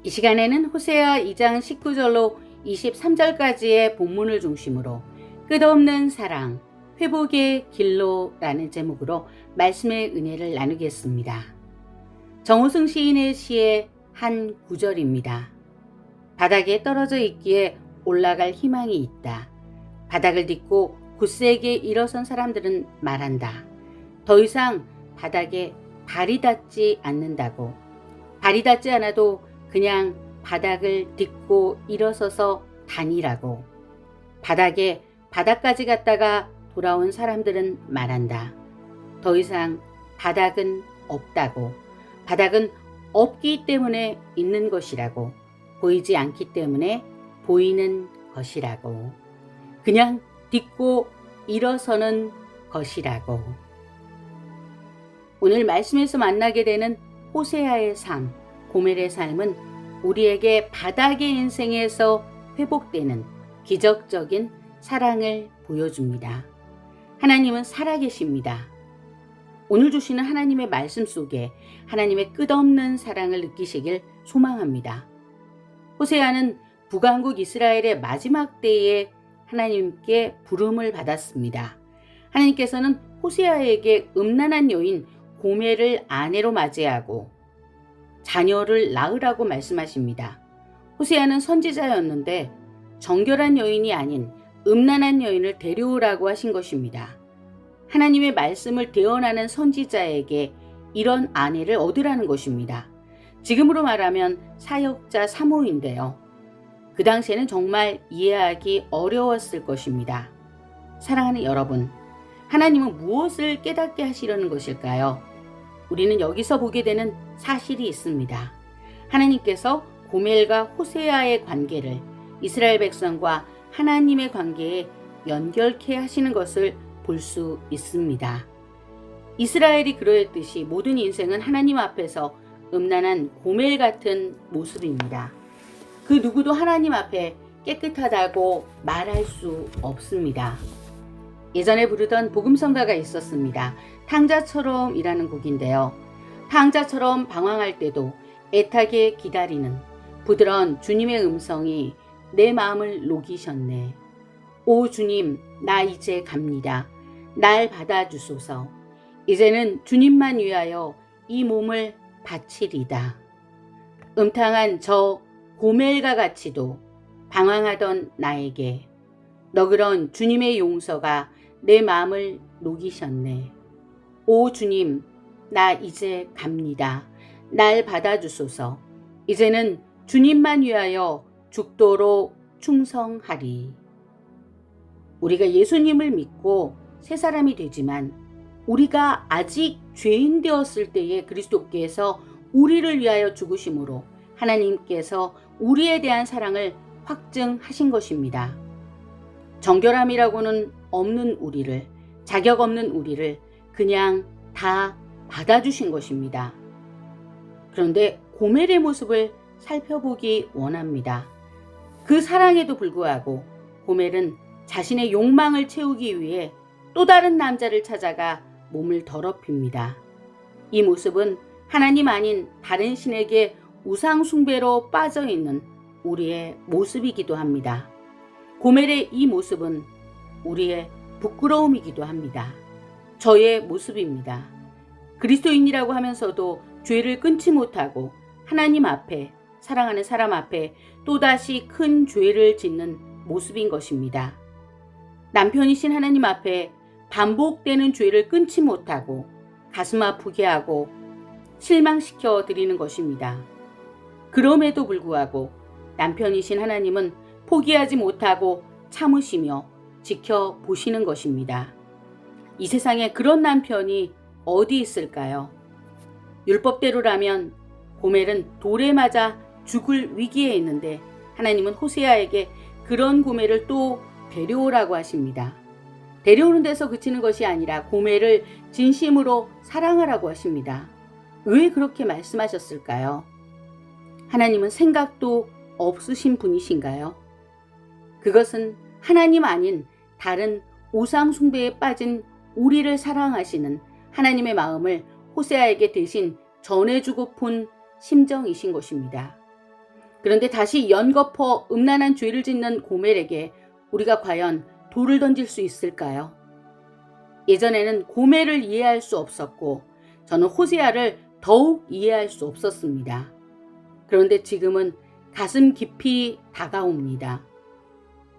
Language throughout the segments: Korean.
이 시간에는 호세아 2장 19절로 23절까지의 본문을 중심으로 끝없는 사랑, 회복의 길로라는 제목으로 말씀의 은혜를 나누겠습니다. 정호승 시인의 시의 한 구절입니다. 바닥에 떨어져 있기에 올라갈 희망이 있다. 바닥을 딛고 굳세게 일어선 사람들은 말한다. 더 이상 바닥에 발이 닿지 않는다고. 발이 닿지 않아도 그냥 바닥을 딛고 일어서서 다니라고. 바닥에 바닥까지 갔다가 돌아온 사람들은 말한다. 더 이상 바닥은 없다고. 바닥은 없기 때문에 있는 것이라고. 보이지 않기 때문에 보이는 것이라고. 그냥 딛고 일어서는 것이라고. 오늘 말씀에서 만나게 되는 호세아의 삶, 고멜의 삶은 우리에게 바닥의 인생에서 회복되는 기적적인 사랑을 보여줍니다. 하나님은 살아계십니다. 오늘 주시는 하나님의 말씀 속에 하나님의 끝없는 사랑을 느끼시길 소망합니다. 호세아는 북왕국 이스라엘의 마지막 때에 하나님께 부름을 받았습니다. 하나님께서는 호세아에게 음란한 여인 고멜을 아내로 맞이하고 자녀를 낳으라고 말씀하십니다. 호세아는 선지자였는데 정결한 여인이 아닌 음란한 여인을 데려오라고 하신 것입니다. 하나님의 말씀을 대언하는 선지자에게 이런 아내를 얻으라는 것입니다. 지금으로 말하면 사역자 3호인데요. 그 당시에는 정말 이해하기 어려웠을 것입니다. 사랑하는 여러분, 하나님은 무엇을 깨닫게 하시려는 것일까요? 우리는 여기서 보게 되는 사실이 있습니다. 하나님께서 고멜과 호세아의 관계를 이스라엘 백성과 하나님의 관계에 연결케 하시는 것을 볼 수 있습니다. 이스라엘이 그러했듯이 모든 인생은 하나님 앞에서 음란한 고멜 같은 모습입니다. 그 누구도 하나님 앞에 깨끗하다고 말할 수 없습니다. 예전에 부르던 복음성가가 있었습니다. 탕자처럼이라는 곡인데요. 탕자처럼 방황할 때도 애타게 기다리는 부드러운 주님의 음성이 내 마음을 녹이셨네. 오 주님, 나 이제 갑니다. 날 받아주소서. 이제는 주님만 위하여 이 몸을 바치리다. 음탕한 저 고멜과 같이도 방황하던 나에게 너그러운 주님의 용서가 내 마음을 녹이셨네. 오 주님, 나 이제 갑니다. 날 받아주소서. 이제는 주님만 위하여 죽도록 충성하리. 우리가 예수님을 믿고 새 사람이 되지만 우리가 아직 죄인 되었을 때에 그리스도께서 우리를 위하여 죽으심으로 하나님께서 우리에 대한 사랑을 확증하신 것입니다. 정결함이라고는 없는 우리를, 자격 없는 우리를 그냥 다 받아주신 것입니다. 그런데 고멜의 모습을 살펴보기 원합니다. 그 사랑에도 불구하고 고멜은 자신의 욕망을 채우기 위해 또 다른 남자를 찾아가 몸을 더럽힙니다. 이 모습은 하나님 아닌 다른 신에게 우상 숭배로 빠져있는 우리의 모습이기도 합니다. 고멜의 이 모습은 우리의 부끄러움이기도 합니다. 저의 모습입니다. 그리스도인이라고 하면서도 죄를 끊지 못하고 하나님 앞에, 사랑하는 사람 앞에 또다시 큰 죄를 짓는 모습인 것입니다. 남편이신 하나님 앞에 반복되는 죄를 끊지 못하고 가슴 아프게 하고 실망시켜 드리는 것입니다. 그럼에도 불구하고 남편이신 하나님은 포기하지 못하고 참으시며 지켜보시는 것입니다. 이 세상에 그런 남편이 어디 있을까요? 율법대로라면 고멜은 돌에 맞아 죽을 위기에 있는데 하나님은 호세아에게 그런 고멜을 또 데려오라고 하십니다. 데려오는 데서 그치는 것이 아니라 고멜을 진심으로 사랑하라고 하십니다. 왜 그렇게 말씀하셨을까요? 하나님은 생각도 없으신 분이신가요? 그것은 하나님 아닌 다른 우상 숭배에 빠진 우리를 사랑하시는 하나님의 마음을 호세아에게 대신 전해주고픈 심정이신 것입니다. 그런데 다시 연거푸 음란한 죄를 짓는 고멜에게 우리가 과연 돌을 던질 수 있을까요? 예전에는 고멜을 이해할 수 없었고 저는 호세아를 더욱 이해할 수 없었습니다. 그런데 지금은 가슴 깊이 다가옵니다.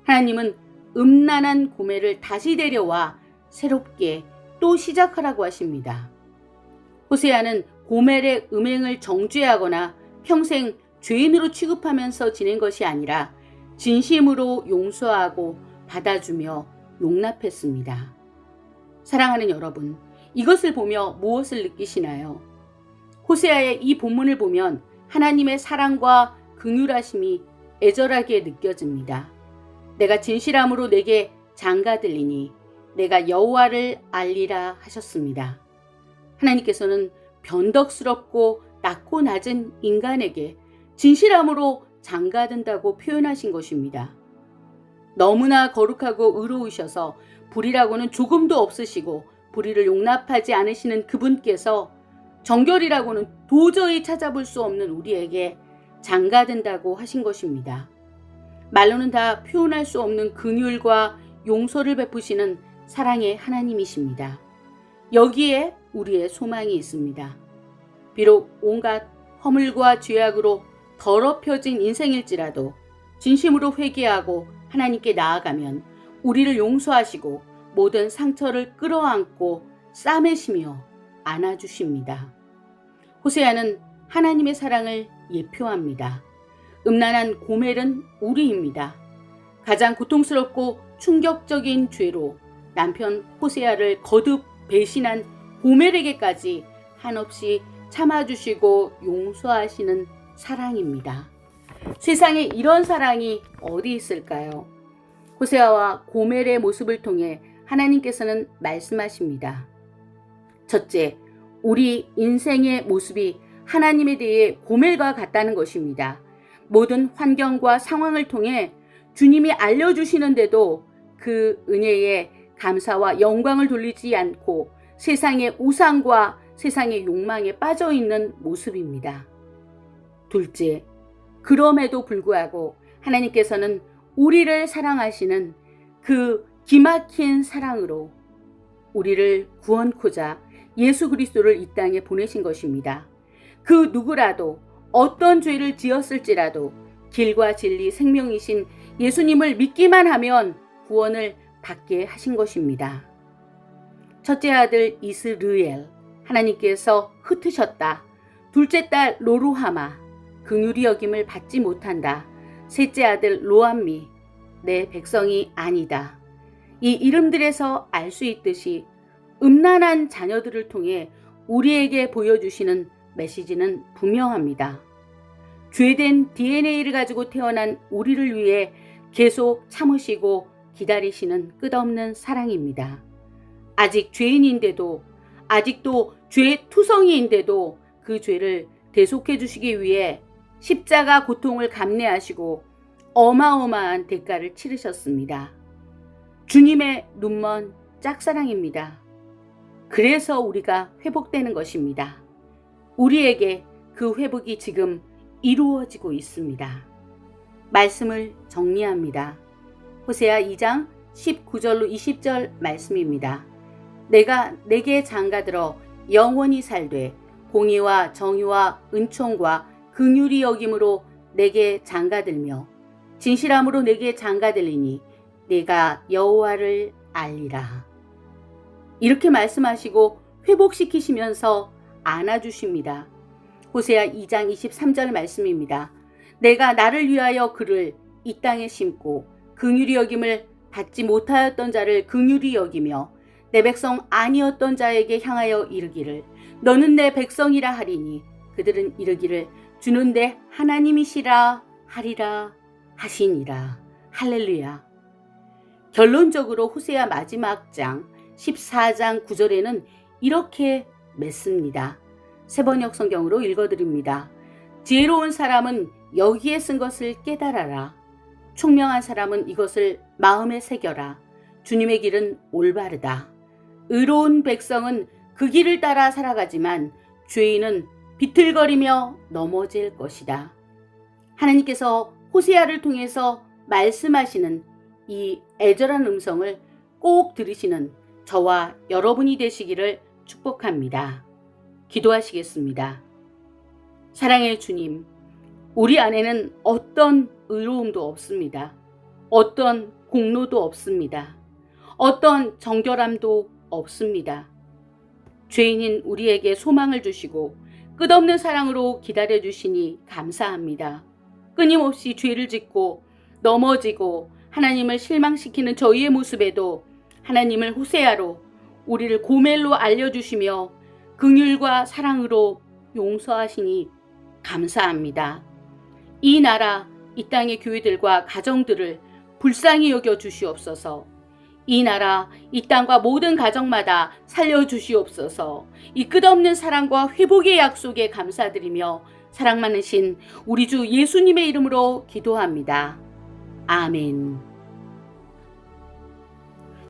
하나님은 음란한 고멜을 다시 데려와 새롭게 또 시작하라고 하십니다. 호세아는 고멜의 음행을 정죄하거나 평생 죄인으로 취급하면서 지낸 것이 아니라 진심으로 용서하고 받아주며 용납했습니다. 사랑하는 여러분, 이것을 보며 무엇을 느끼시나요? 호세아의 이 본문을 보면 하나님의 사랑과 긍휼하심이 애절하게 느껴집니다. 내가 진실함으로 내게 장가들리니 내가 여호와를 알리라 하셨습니다. 하나님께서는 변덕스럽고 낮고 낮은 인간에게 진실함으로 장가든다고 표현하신 것입니다. 너무나 거룩하고 의로우셔서 불의라고는 조금도 없으시고 불의를 용납하지 않으시는 그분께서 정결이라고는 도저히 찾아볼 수 없는 우리에게 장가든다고 하신 것입니다. 말로는 다 표현할 수 없는 긍휼과 용서를 베푸시는 사랑의 하나님이십니다. 여기에 우리의 소망이 있습니다. 비록 온갖 허물과 죄악으로 더럽혀진 인생일지라도 진심으로 회개하고 하나님께 나아가면 우리를 용서하시고 모든 상처를 끌어안고 싸매시며 안아주십니다. 호세아는 하나님의 사랑을 예표합니다. 음란한 고멜은 우리입니다. 가장 고통스럽고 충격적인 죄로 남편 호세아를 거듭 배신한 고멜에게까지 한없이 참아주시고 용서하시는 사랑입니다. 세상에 이런 사랑이 어디 있을까요? 호세아와 고멜의 모습을 통해 하나님께서는 말씀하십니다. 첫째, 우리 인생의 모습이 하나님에 대해 고멜과 같다는 것입니다. 모든 환경과 상황을 통해 주님이 알려주시는데도 그 은혜에 감사와 영광을 돌리지 않고 세상의 우상과 세상의 욕망에 빠져 있는 모습입니다. 둘째, 그럼에도 불구하고 하나님께서는 우리를 사랑하시는 그 기막힌 사랑으로 우리를 구원코자 예수 그리스도를 이 땅에 보내신 것입니다. 그 누구라도 어떤 죄를 지었을지라도 길과 진리 생명이신 예수님을 믿기만 하면 구원을 받게 하신 것입니다. 첫째 아들 이스르엘, 하나님께서 흩으셨다. 둘째 딸 로루하마, 긍휼히 여김을 받지 못한다. 셋째 아들 로암미, 내 백성이 아니다. 이 이름들에서 알 수 있듯이 음란한 자녀들을 통해 우리에게 보여주시는 메시지는 분명합니다. 죄된 DNA를 가지고 태어난 우리를 위해 계속 참으시고 기다리시는 끝없는 사랑입니다. 아직 죄인인데도, 아직도 죄 투성이인데도 그 죄를 대속해 주시기 위해 십자가 고통을 감내하시고 어마어마한 대가를 치르셨습니다. 주님의 눈먼 짝사랑입니다. 그래서 우리가 회복되는 것입니다. 우리에게 그 회복이 지금 이루어지고 있습니다. 말씀을 정리합니다. 호세아 2장 19절로 20절 말씀입니다. 내가 내게 장가들어 영원히 살되 공의와 정의와 은총과 긍휼히 여김으로 내게 장가들며 진실함으로 내게 장가들리니 내가 여호와를 알리라. 이렇게 말씀하시고 회복시키시면서 안아주십니다. 호세아 2장 23절 말씀입니다. 내가 나를 위하여 그를 이 땅에 심고 긍휼히 여김을 받지 못하였던 자를 긍휼히 여기며 내 백성 아니었던 자에게 향하여 이르기를 너는 내 백성이라 하리니 그들은 이르기를 주는 내 하나님이시라 하리라 하시니라. 할렐루야. 결론적으로 호세아 마지막 장 14장 9절에는 이렇게 맺습니다. 세번역 성경으로 읽어드립니다. 지혜로운 사람은 여기에 쓴 것을 깨달아라. 총명한 사람은 이것을 마음에 새겨라. 주님의 길은 올바르다. 의로운 백성은 그 길을 따라 살아가지만 죄인은 비틀거리며 넘어질 것이다. 하나님께서 호세아를 통해서 말씀하시는 이 애절한 음성을 꼭 들으시는 저와 여러분이 되시기를 축복합니다. 기도하시겠습니다. 사랑의 주님, 우리 안에는 어떤 의로움도 없습니다. 어떤 공로도 없습니다. 어떤 정결함도 없습니다. 죄인인 우리에게 소망을 주시고 끝없는 사랑으로 기다려 주시니 감사합니다. 끊임없이 죄를 짓고 넘어지고 하나님을 실망시키는 저희의 모습에도 하나님을 호세아로 우리를 고멜로 알려주시며 긍휼과 사랑으로 용서하시니 감사합니다. 이 나라, 이 땅의 교회들과 가정들을 불쌍히 여겨 주시옵소서. 이 나라, 이 땅과 모든 가정마다 살려주시옵소서. 이 끝없는 사랑과 회복의 약속에 감사드리며 사랑 많으신 우리 주 예수님의 이름으로 기도합니다. 아멘.